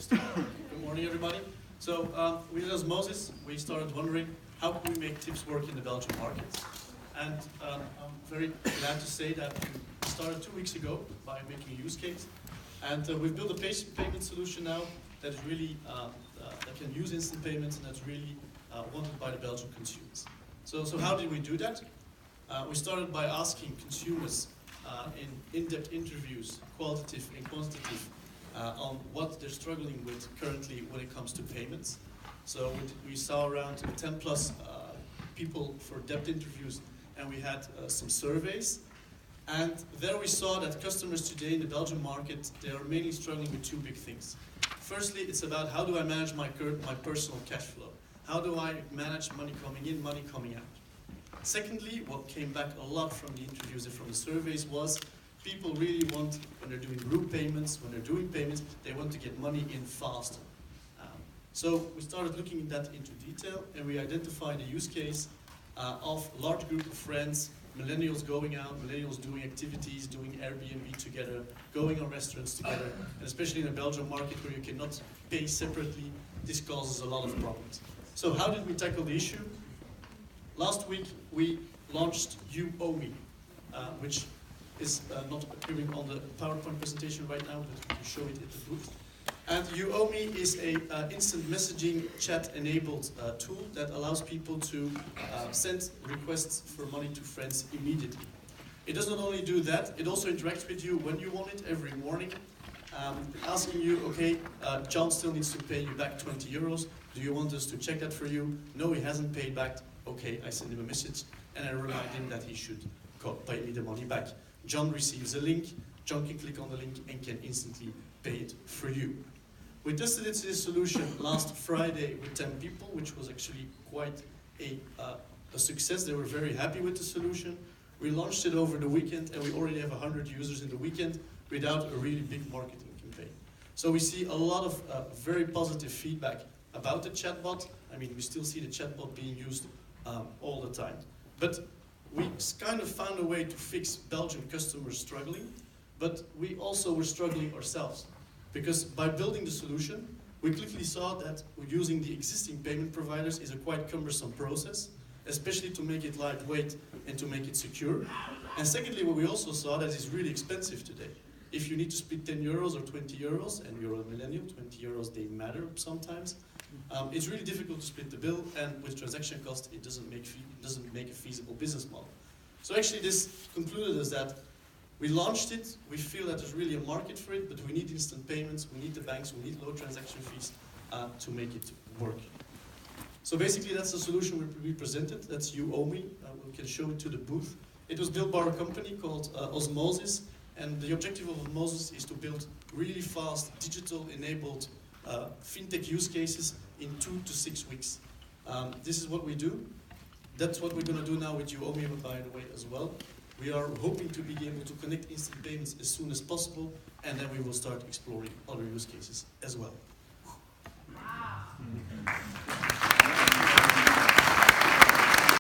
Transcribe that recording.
Good morning, everybody. So with 0smosis, we started wondering how can we make tips work in the Belgian market. And I'm very glad to say that we started 2 weeks ago by making a use case. And we've built a payment solution now that is really that can use instant payments and that's really wanted by the Belgian consumers. So how did we do that? We started by asking consumers in-depth interviews, qualitative and quantitative, on what they're struggling with currently when it comes to payments. So we saw around 10 plus people for depth interviews, and we had some surveys. And there we saw that customers today in the Belgian market, they are mainly struggling with two big things. Firstly, it's about how do I manage my personal cash flow? How do I manage money coming in, money coming out? Secondly, what came back a lot from the interviews and from the surveys was people really want, when they're doing group payments, when they're doing payments, they want to get money in faster. So we started looking at that into detail, and we identified a use case of a large group of friends, millennials going out, millennials doing activities, doing Airbnb together, going on restaurants together, and especially in a Belgian market where you cannot pay separately, this causes a lot of problems. So how did we tackle the issue? Last week we launched You Owe Me, which is not appearing on the PowerPoint presentation right now, but we can show it at the booth. And You Owe Me is a instant messaging chat-enabled tool that allows people to send requests for money to friends immediately. It does not only do that, it also interacts with you when you want it every morning, asking you, okay, John still needs to pay you back 20 euros. Do you want us to check that for you? No, he hasn't paid back. Okay, I send him a message and I remind him that he should pay me the money back. John receives a link, John can click on the link and can instantly pay it for you. We tested this solution last Friday with 10 people, which was actually quite a success. They were very happy with the solution. We launched it over the weekend and we already have 100 users in the weekend without a really big marketing campaign. So we see a lot of very positive feedback about the chatbot. I mean, we still see the chatbot being used all the time. But we kind of found a way to fix Belgian customers struggling, but we also were struggling ourselves. Because by building the solution, we quickly saw that using the existing payment providers is a quite cumbersome process, especially to make it lightweight and to make it secure. And secondly, what we also saw that it's really expensive today. If you need to split 10 euros or 20 euros, and you're a millennial, 20 euros, they matter sometimes. It's really difficult to split the bill, and with transaction cost, it doesn't make a feasible business model. So actually this concluded us that we launched it, we feel that there's really a market for it, but we need instant payments, we need the banks, we need low transaction fees to make it work. So basically that's the solution we presented, that's You Owe Me. We can show it to the booth. It was built by a company called 0smosis, and the objective of 0smosis is to build really fast, digital-enabled fintech use cases in 2 to 6 weeks. This is what we do. That's what we're going to do now with You Owe Me, by the way, as well. We are hoping to be able to connect instant payments as soon as possible, and then we will start exploring other use cases as well. Wow.